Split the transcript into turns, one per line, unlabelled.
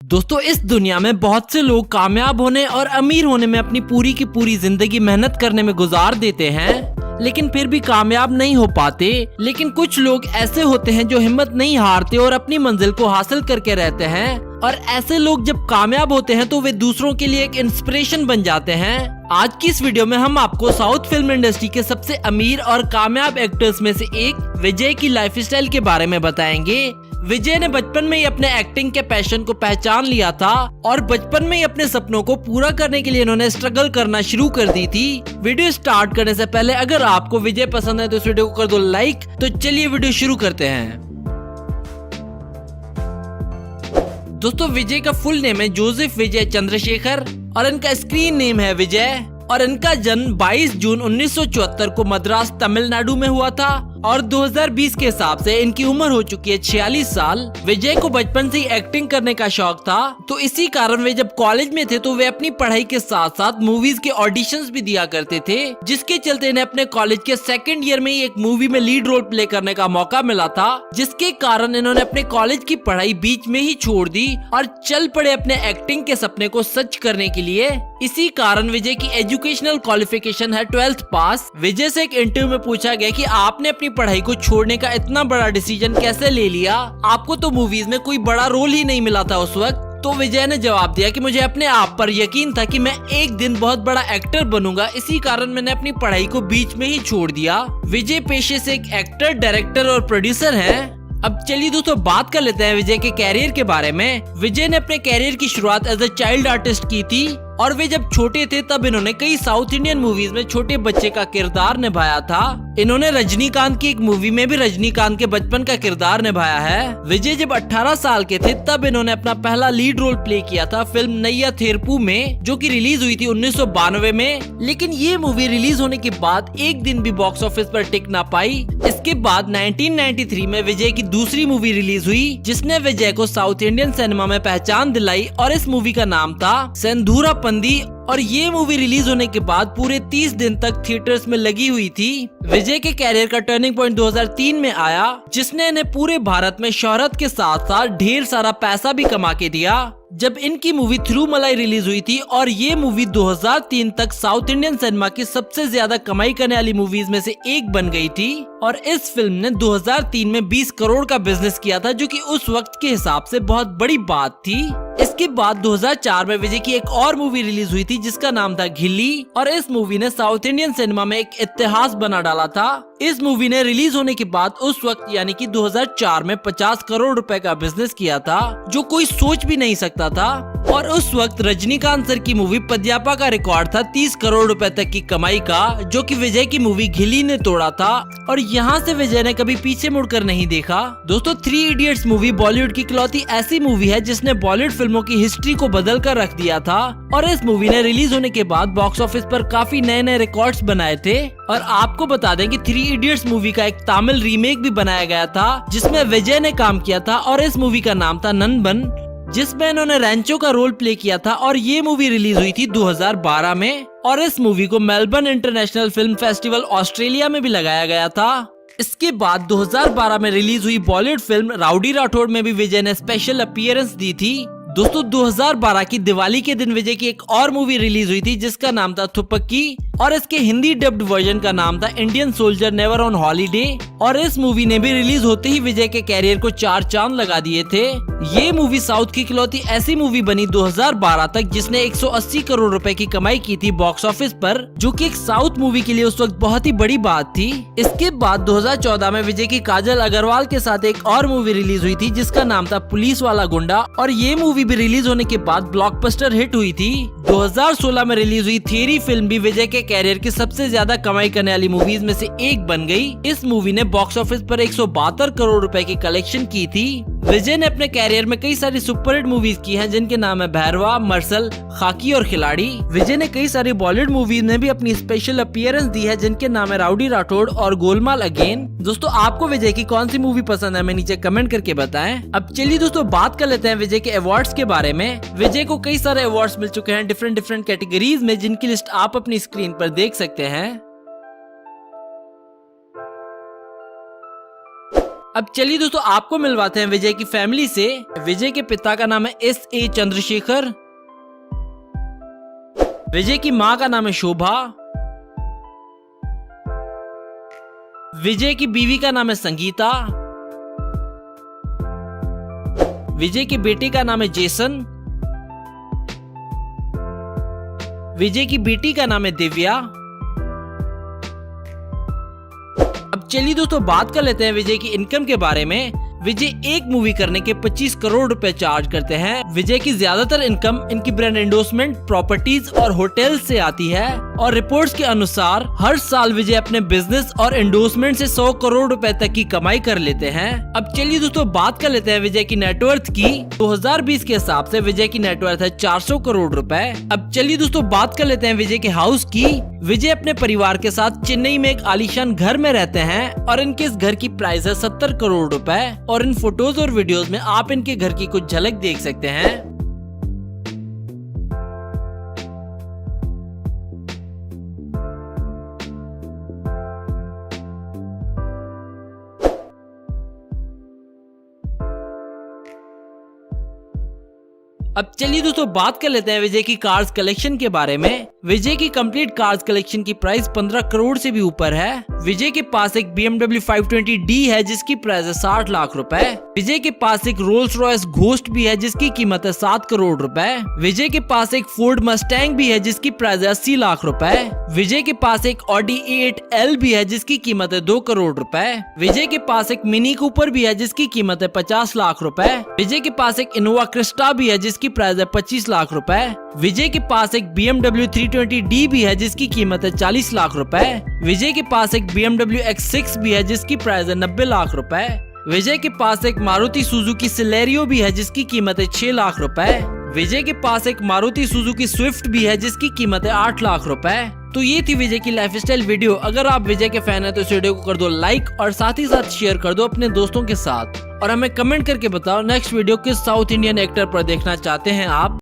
दोस्तों इस दुनिया में बहुत से लोग कामयाब होने और अमीर होने में अपनी पूरी की पूरी जिंदगी मेहनत करने में गुजार देते हैं, लेकिन फिर भी कामयाब नहीं हो पाते। लेकिन कुछ लोग ऐसे होते हैं जो हिम्मत नहीं हारते और अपनी मंजिल को हासिल करके रहते हैं। और ऐसे लोग जब कामयाब होते हैं तो वे दूसरों के लिए एक इंस्पिरेशन बन जाते हैं। आज की इस वीडियो में हम आपको साउथ फिल्म इंडस्ट्री के सबसे अमीर और कामयाब एक्टर्स में से एक विजय की लाइफस्टाइल के बारे में बताएंगे। विजय ने बचपन में ही अपने एक्टिंग के पैशन को पहचान लिया था और बचपन में ही अपने सपनों को पूरा करने के लिए इन्होंने स्ट्रगल करना शुरू कर दी थी। वीडियो स्टार्ट करने से पहले अगर आपको विजय पसंद है तो इस वीडियो को कर दो लाइक। तो चलिए वीडियो शुरू करते हैं। दोस्तों विजय का फुल नेम है जोसेफ विजय चंद्रशेखर और इनका स्क्रीन नेम है विजय और इनका जन्म 22 जून 1974 को मद्रास तमिलनाडु में हुआ था और 2020 के हिसाब से इनकी उम्र हो चुकी है 46 साल। विजय को बचपन से ही एक्टिंग करने का शौक था, तो इसी कारण वे जब कॉलेज में थे तो वे अपनी पढ़ाई के साथ साथ मूवीज के ऑडिशंस भी दिया करते थे, जिसके चलते इन्हें अपने कॉलेज के सेकंड ईयर में ही एक मूवी में लीड रोल प्ले करने का मौका मिला था, जिसके कारण इन्होंने अपने कॉलेज की पढ़ाई बीच में ही छोड़ दी और चल पड़े अपने एक्टिंग के सपने को सच करने के लिए। इसी कारण विजय की एजुकेशनल क्वालिफिकेशन है 12th पास। विजय से एक इंटरव्यू में पूछा गया कि आपने अपनी पढ़ाई को छोड़ने का इतना बड़ा डिसीजन कैसे ले लिया, आपको तो मूवीज में कोई बड़ा रोल ही नहीं मिला था उस वक्त। तो विजय ने जवाब दिया कि मुझे अपने आप पर यकीन था कि मैं एक दिन बहुत बड़ा एक्टर बनूंगा, इसी कारण मैंने अपनी पढ़ाई को बीच में ही छोड़ दिया। विजय पेशे से एक एक्टर, डायरेक्टर और प्रोड्यूसर हैं। अब चलिए दोस्तों बात कर लेते हैं विजय के कैरियर के बारे में। विजय ने अपने कैरियर की शुरुआत एज अ चाइल्ड आर्टिस्ट की थी और वे जब छोटे थे तब इन्होंने कई साउथ इंडियन मूवीज में छोटे बच्चे का किरदार निभाया था। इन्होंने रजनीकांत की एक मूवी में भी रजनीकांत के बचपन का किरदार निभाया है। विजय जब 18 साल के थे तब इन्होंने अपना पहला लीड रोल प्ले किया था फिल्म नैया थेरपू में, जो कि रिलीज हुई थी 1992 में। लेकिन ये मूवी रिलीज होने के बाद एक दिन भी बॉक्स ऑफिस पर टिक ना पाई। इसके बाद 1993 में विजय की दूसरी मूवी रिलीज हुई जिसने विजय को साउथ इंडियन सिनेमा में पहचान दिलाई और इस मूवी का नाम था सेंधूरा पंदी और ये मूवी रिलीज होने के बाद पूरे 30 दिन तक थिएटर्स में लगी हुई थी। विजय के कैरियर का टर्निंग पॉइंट 2003 में आया, जिसने इन्हें पूरे भारत में शोहरत के साथ साथ ढेर सारा पैसा भी कमा के दिया, जब इनकी मूवी थ्रू मलाई रिलीज हुई थी और ये मूवी 2003 तक साउथ इंडियन सिनेमा की सबसे ज्यादा कमाई करने वाली मूवीज में से एक बन गई थी। और इस फिल्म ने 2003 में 20 करोड़ का बिजनेस किया था, जो कि उस वक्त के हिसाब से बहुत बड़ी बात थी। इसके बाद 2004 में विजय की एक और मूवी रिलीज हुई थी जिसका नाम था घिल्ली और इस मूवी ने साउथ इंडियन सिनेमा में एक इतिहास बना डाला था। इस मूवी ने रिलीज होने के बाद उस वक्त यानी कि 2004 में 50 करोड़ रुपए का बिजनेस किया था, जो कोई सोच भी नहीं सकता था। और उस वक्त रजनीकांत सर की मूवी पद्यापा का रिकॉर्ड था 30 करोड़ रुपए तक की कमाई का, जो कि विजय की मूवी घिल्ली ने तोड़ा था। और यहाँ से विजय ने कभी पीछे मुड़कर नहीं देखा। दोस्तों 3 इडियट्स मूवी बॉलीवुड की इकलौती ऐसी मूवी है जिसने बॉलीवुड फिल्मों की हिस्ट्री को बदल कर रख दिया था और इस मूवी ने रिलीज होने के बाद बॉक्स ऑफिस पर काफी नए नए रिकॉर्ड्स बनाए थे। और आपको बता दें कि 3 इडियट्स मूवी का एक तमिल रीमेक भी बनाया गया था जिसमें विजय ने काम किया था और इस मूवी का नाम था ननबन, जिसमें इन्होंने रैंचो का रोल प्ले किया था और ये मूवी रिलीज हुई थी 2012 में और इस मूवी को Melbourne international film festival Australia में भी लगाया गया था। इसके बाद 2012 में रिलीज हुई बॉलीवुड फिल्म राउडी राठौड़ में भी विजय ने स्पेशल अपीयरेंस दी थी। दोस्तों 2012 की दिवाली के दिन विजय की एक और मूवी रिलीज हुई थी जिसका नाम था थुपक्की और इसके हिंदी डब्ड वर्जन का नाम था Indian soldier never on holiday और इस मूवी ने भी रिलीज होते ही विजय के कैरियर को 4 चांद लगा दिए थे। ये मूवी साउथ की इकलौती ऐसी मूवी बनी 2012 तक जिसने 180 करोड़ रुपए की कमाई की थी बॉक्स ऑफिस पर, जो कि एक साउथ मूवी के लिए उस वक्त बहुत ही बड़ी बात थी। इसके बाद 2014 में विजय की काजल अग्रवाल के साथ एक और मूवी रिलीज हुई थी जिसका नाम था पुलिस वाला गुंडा और ये मूवी भी रिलीज होने के बाद ब्लॉकबस्टर हिट हुई थी। 2016 में रिलीज हुई थियरी फिल्म भी विजय के कैरियर की सबसे ज्यादा कमाई करने वाली मूवीज में से एक बन गई। इस मूवी ने बॉक्स ऑफिस पर 172 करोड़ रुपए की कलेक्शन की थी। विजय ने अपने कैरियर में कई सारी सुपरहिट मूवीज की हैं जिनके नाम है भैरवा, मर्सल, खाकी और खिलाड़ी। विजय ने कई सारी बॉलीवुड मूवीज में भी अपनी स्पेशल अपीयरेंस दी है जिनके नाम है राउडी राठौड़ और गोलमाल अगेन। दोस्तों आपको विजय की कौन सी मूवी पसंद है हमें नीचे कमेंट करके बताएं। अब चलिए दोस्तों बात कर लेते हैं विजय के अवार्ड्स के बारे में। विजय को कई सारे अवार्ड्स मिल चुके हैं डिफरेंट कैटेगरीज में, जिनकी लिस्ट आप अपनी स्क्रीन पर देख सकते हैं। अब चलिए दोस्तों आपको मिलवाते हैं विजय की फैमिली से। विजय के पिता का नाम है S.A. चंद्रशेखर। विजय की मां का नाम है शोभा। विजय की बीवी का नाम है संगीता। विजय के बेटे का नाम है जेसन। विजय की बेटी का नाम है दिव्या। अब चलिए दोस्तों बात कर लेते हैं विजय की इनकम के बारे में। विजय एक मूवी करने के 25 करोड़ रुपए चार्ज करते हैं। विजय की ज्यादातर इनकम इनकी ब्रांड एंडोर्समेंट, प्रॉपर्टीज और होटल से आती है और रिपोर्ट्स के अनुसार हर साल विजय अपने बिजनेस और एंडोर्समेंट से 100 करोड़ रुपए तक की कमाई कर लेते हैं। अब चलिए दोस्तों बात कर लेते हैं विजय की नेटवर्थ की। 2020 के हिसाब से विजय की नेटवर्थ है 400 करोड़ रुपए। अब चलिए दोस्तों बात कर लेते हैं विजय के हाउस की। विजय अपने परिवार के साथ चेन्नई में एक आलीशान घर में रहते हैं और इनके इस घर की प्राइस है 70 करोड़ रुपए और इन फोटोज और वीडियोस में आप इनके घर की कुछ झलक देख सकते हैं। अब चलिए दोस्तों बात कर लेते हैं विजय की कार्स कलेक्शन के बारे में। विजय की कंप्लीट कार्स कलेक्शन की प्राइस 15 करोड़ से भी ऊपर है। विजय के पास एक BMW 520D है जिसकी प्राइस है 60 लाख रुपए। विजय के पास एक रोल्स रॉयस घोस्ट भी है जिसकी कीमत है 7 करोड़ रुपए। विजय के पास एक फोर्ड मस्टैंग भी है जिसकी प्राइस है 80 लाख रुपए। विजय के पास एक Audi A8L भी है जिसकी कीमत है 2 करोड़ रुपए। विजय के पास एक मिनी कूपर भी है जिसकी कीमत है 50 लाख रुपए। विजय के पास एक इनोवा क्रिस्टा भी है जिसकी प्राइस है 25 लाख रुपए। विजय के पास एक BMW 320D भी है जिसकी कीमत है 40 लाख रुपए। विजय के पास एक BMW X6 भी है जिसकी प्राइस है 90 लाख रुपए। विजय के पास एक मारुति सुजुकी सिलेरियो भी है जिसकी कीमत है 6 लाख रुपए। विजय के पास एक मारुति सुजुकी स्विफ्ट भी है जिसकी कीमत है 8 लाख रुपए। तो ये थी विजय की लाइफस्टाइल वीडियो। अगर आप विजय के फैन हैं तो इस वीडियो को कर दो लाइक और साथ ही साथ शेयर कर दो अपने दोस्तों के साथ और हमें कमेंट करके बताओ नेक्स्ट वीडियो किस साउथ इंडियन एक्टर पर देखना चाहते हैं आप।